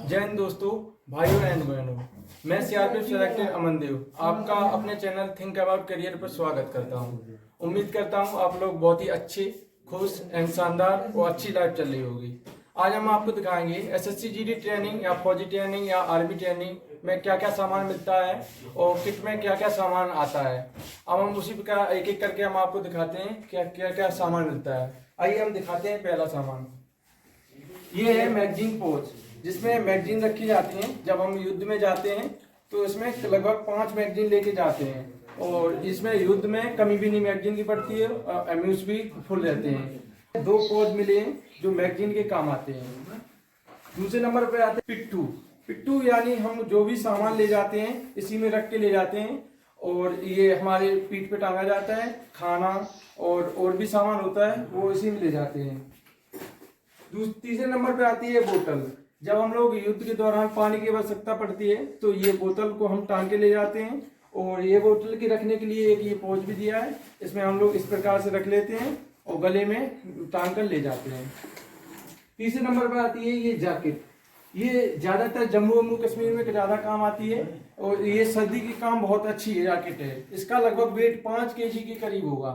जय हिंद दोस्तों, भाइयों एंड बहनों। मैं सीआरपीएफ सेलेक्टेड अमन देव आपका अपने चैनल थिंक अबाउट करियर पर स्वागत करता हूं। उम्मीद करता हूं आप लोग बहुत ही अच्छे, खुश एंड शानदार और अच्छी लाइफ चल रही होगी। आज हम आपको दिखाएंगे एसएससी जीडी ट्रेनिंग या फौजी ट्रेनिंग या आर्मी ट्रेनिंग में क्या क्या सामान मिलता है और किट में क्या क्या सामान आता है। अब हम उसी प्रकार एक एक करके हम आपको दिखाते हैं क्या क्या क्या सामान मिलता है। आइए हम दिखाते हैं पहला सामान। ये है मैगजीन पोच, जिसमें मैगजीन रखी जाती हैं। जब हम युद्ध में जाते हैं तो इसमें लगभग 5 मैगजीन लेके जाते हैं और इसमें युद्ध में कमी भी नहीं मैगजीन की पड़ती है और एम्यूज भी फुल रहते हैं। 2 पोच मिले हैं जो मैगजीन के काम आते हैं। दूसरे नंबर पे आते हैं पिट्ठू। पिट्ठू यानी हम जो भी सामान ले जाते हैं इसी में रख के ले जाते हैं और ये हमारे पीठ पे टांगा जाता है। खाना और भी सामान होता है वो इसी में ले जाते हैं। तीसरे नंबर पे आती है बोतल। जब हम लोग युद्ध के दौरान पानी की आवश्यकता पड़ती है तो ये बोतल को हम टांग के ले जाते हैं और ये बोतल के रखने के लिए एक ये पोच भी दिया है। इसमें हम लोग इस प्रकार से रख लेते हैं और गले में टांग कर ले जाते हैं। तीसरे नंबर पर आती है ये जैकेट। ये ज्यादातर जम्मू वम्मू कश्मीर में ज्यादा काम आती है और ये सर्दी की काम बहुत अच्छी है जैकेट है। इसका लगभग वेट 5 kg के करीब होगा।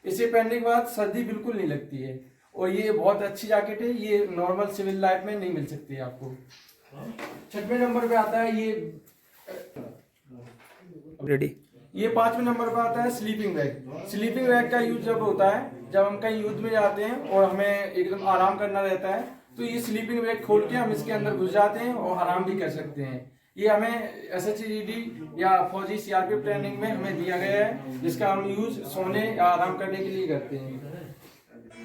इसे पहनने के बाद सर्दी बिल्कुल नहीं लगती है और ये बहुत अच्छी जैकेट है। ये नॉर्मल सिविल लाइफ में नहीं मिल सकती है आपको। 6वें नंबर पे आता है ये रेडी। ये 5वें नंबर पे आता है स्लीपिंग बैग। स्लीपिंग बैग का यूज जब होता है जब हम कहीं युद्ध में जाते हैं और हमें एकदम आराम करना रहता है तो ये स्लीपिंग बैग खोल के हम इसके अंदर घुस जाते हैं और आराम भी कर सकते हैं। ये हमें एसएससी जीडी या फौजी सीआरपीएफ ट्रेनिंग में हमें दिया गया है, जिसका हम यूज सोने या आराम करने के लिए करते हैं।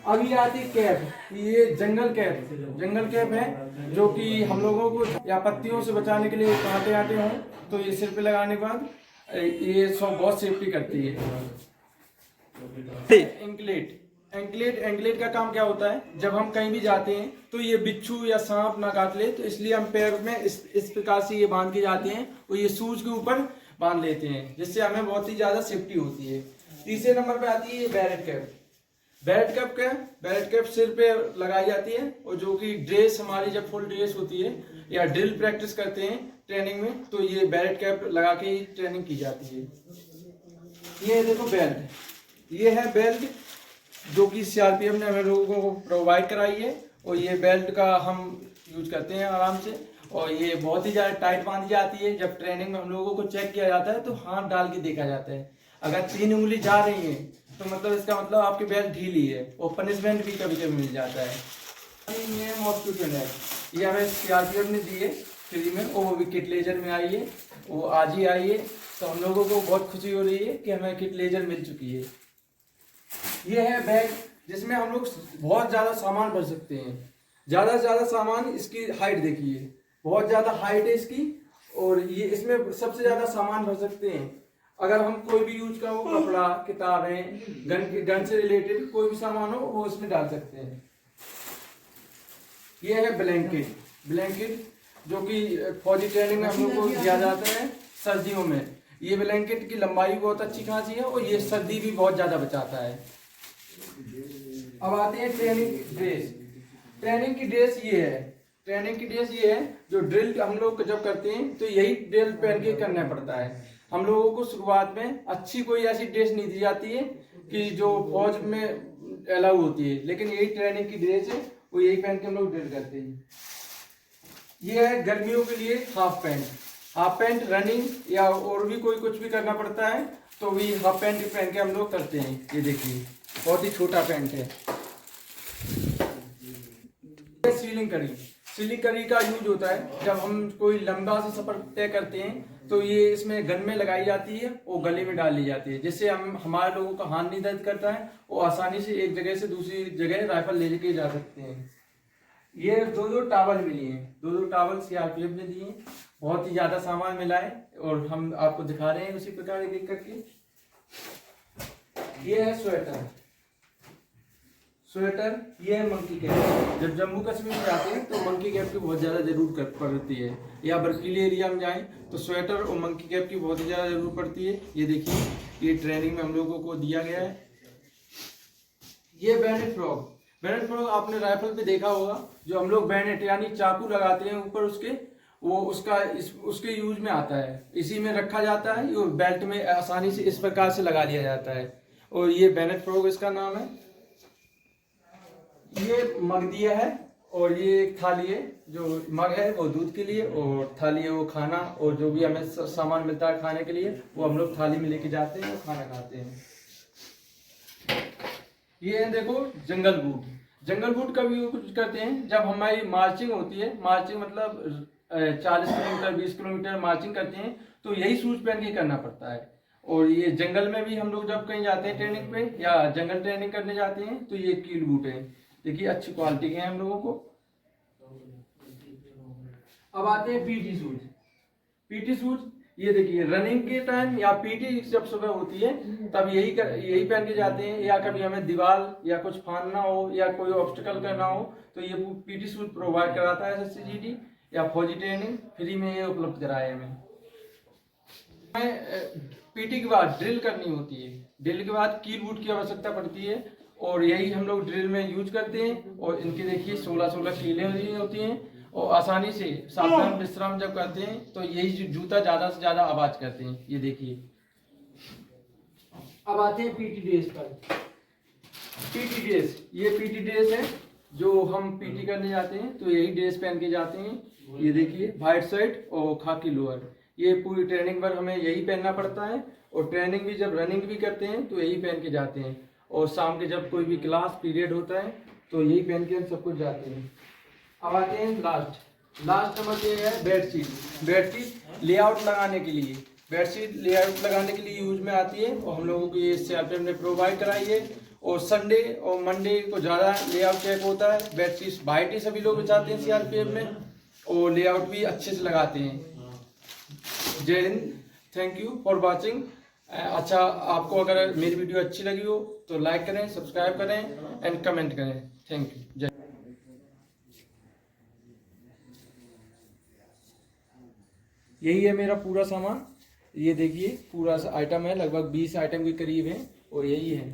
अब ये आती है कैप। ये जंगल कैप है जो कि हम लोगों को या पत्तियों से बचाने के लिए कांटे आते हों तो ये सिर पे लगाने के बाद ये बहुत सेफ्टी करती है। एंकलेट का काम क्या होता है, जब हम कहीं भी जाते हैं तो ये बिच्छू या सांप ना काट ले तो इसलिए हम पैर में इस प्रकार से ये बांध के जाते हैं और ये शूज के ऊपर बांध लेते हैं, जिससे हमें बहुत ही ज्यादा सेफ्टी होती है। तीसरे नंबर पे आती है ये बैरेट कैप सिर पे लगाई जाती है और जो कि ड्रेस हमारी जब फुल ड्रेस होती है या ड्रिल प्रैक्टिस करते हैं ट्रेनिंग में तो ये बैरेट कैप लगा के ही ट्रेनिंग की जाती है। ये देखो बेल्ट, ये है बेल्ट जो कि सीआरपीएफ ने हमें लोगों को प्रोवाइड कराई है और ये बेल्ट का हम यूज करते हैं आराम से और ये बहुत ही ज्यादा टाइट बांधी जाती है। जब ट्रेनिंग में हम लोगों को चेक किया जाता है तो हाथ डाल के देखा जाता है। अगर 3 उंगली जा रही है तो मतलब इसका मतलब आपकी बेल्ट ढीली है और पनिशमेंट भी कभी कभी मिल जाता है। ये मॉस्किटो नेट, ये हमें सीआरपीएफ ने दी है फ्री में और वो भी किट लेजर में आई है, वो आज ही आई है तो हम लोगों को बहुत खुशी हो रही है कि हमें किट लेजर मिल चुकी है। ये है बैग जिसमें हम लोग बहुत ज्यादा सामान भर सकते हैं। ज्यादा से ज्यादा सामान, इसकी हाइट देखिए, बहुत ज्यादा हाइट है इसकी और ये इसमें सबसे ज्यादा सामान भर सकते हैं। अगर हम कोई भी यूज करो, कपड़ा, किताबें, गन से रिलेटेड कोई भी सामान हो वो इसमें डाल सकते हैं। ये है ब्लैंकेट जो कि फौजी ट्रेनिंग में हम लोग को दिया जाता है सर्दियों में। ये ब्लैंकेट की लंबाई बहुत अच्छी खासी है और ये सर्दी भी बहुत ज्यादा बचाता है। अब आते हैं ट्रेनिंग की ड्रेस ये है जो ड्रिल हम लोग जब करते हैं तो यही ड्रिल पहन के करना पड़ता है। हम लोगों को शुरुआत में अच्छी कोई ऐसी ड्रेस नहीं दी जाती है कि जो फौज में अलाउ होती है, लेकिन यही ट्रेनिंग की ड्रेस है, वो यही पहन के हम लोग ड्रिल करते हैं। ये है गर्मियों के लिए हाफ पैंट रनिंग या और भी कोई कुछ भी करना पड़ता है तो भी हाफ पैंट पहन के हम लोग करते हैं। ये देखिए बहुत ही छोटा पैंट है। सीलिंग करी का यूज होता है जब हम कोई लंबा सा सफर तय करते हैं तो ये इसमें गन में लगाई जाती है और गले में डाल ली जाती है, जिससे हम हमारे लोगों का हाथ नहीं दर्द करता है और आसानी से एक जगह से दूसरी जगह राइफल ले के जा सकते हैं। ये 2 टावल मिली हैं, 2 टावल सीआरपीएफ ने दिए हैं। बहुत ही ज्यादा सामान मिला है और हम आपको दिखा रहे हैं उसी प्रकार एक करके। ये है स्वेटर, ये है मंकी कैप। जब जम्मू कश्मीर में जाते हैं तो मंकी कैप की बहुत ज्यादा जरूरत पड़ती है, या बर्फीले एरिया में जाएं तो स्वेटर और मंकी कैप की बहुत ही ज्यादा जरूरत पड़ती है। ये देखिए ये ट्रेनिंग में हम लोगों को दिया गया है। ये बैनेट फ्रॉग आपने राइफल पे देखा होगा, जो हम लोग बैनेट यानी चाकू लगाते हैं ऊपर उसके वो उसके यूज में आता है, इसी में रखा जाता है, ये बेल्ट में आसानी से इस प्रकार से लगा लिया जाता है। और ये बेनेट फ्रॉग इसका नाम है। ये मग दिया है और ये एक थाली है, जो मग है वो दूध के लिए और थाली है वो खाना, और जो भी हमें सामान मिलता है खाने के लिए वो हम लोग थाली में लेके जाते हैं और खाना खाते हैं। ये है देखो जंगल बूट। जंगल बूट का भी यूज करते हैं जब हमारी मार्चिंग होती है। मार्चिंग मतलब 40 किलोमीटर 20 किलोमीटर मार्चिंग करते हैं तो यही शूज पहन के करना पड़ता है। और ये जंगल में भी हम लोग जब कहीं जाते हैं ट्रेनिंग पे या जंगल ट्रेनिंग करने जाते हैं तो ये कील बूट है, देखिए अच्छी क्वालिटी के हैं हम लोगों को। अब आते हैं पीटी शूज। पीटी शूज ये देखिए रनिंग के टाइम या पीटी जब सुबह होती है तब यही पहन के जाते हैं, या कभी हमें दीवार या कुछ फाड़ना हो या कोई ऑब्स्टिकल करना हो तो ये पीटी शूज प्रोवाइड कराता है SSCGD या फौजी ट्रेनिंग फ्री में ये उपलब्ध कराया हमें। पीटी के बाद ड्रिल करनी होती है, ड्रिल के बाद कील बूट की आवश्यकता पड़ती है और यही हम लोग ड्रिल में यूज करते हैं। और इनके देखिए 16 कीलें होती हैं और आसानी से सावधान विश्राम जब करते हैं तो यही जूता ज्यादा से ज्यादा आवाज करते हैं, ये देखिए। अब आते हैं पीटी ड्रेस पर। पीटी ड्रेस, ये पीटी ड्रेस है जो हम पीटी करने जाते हैं तो यही ड्रेस पहन के जाते हैं। ये देखिए व्हाइट शर्ट और खाकी लोअर, ये पूरी ट्रेनिंग पर हमें यही पहनना पड़ता है। और ट्रेनिंग भी जब रनिंग भी करते हैं तो यही पहन के जाते हैं। और शाम के जब कोई भी क्लास पीरियड होता है तो यही पहन के हम सब कुछ जाते हैं। अब आते हैं लास्ट नंबर ये है बेडशीट। बेडशीट लेआउट लगाने के लिए, बेडशीट लेआउट लगाने के लिए यूज में आती है और हम लोगों को ये CRPF ने प्रोवाइड कराई है। और संडे और मंडे को ज़्यादा लेआउट चेक होता है। बेडशीट वाइट ही सभी लोग चाहते हैं CRPF में, और लेआउट भी अच्छे से लगाते हैं। जय Hind, thank you for watching. अच्छा, आपको अगर मेरी वीडियो अच्छी लगी हो तो लाइक करें, सब्सक्राइब करें एंड कमेंट करें। Thank you. जय। यही है मेरा पूरा सामान, ये देखिए पूरा आइटम है, लगभग 20 आइटम के करीब है और यही है।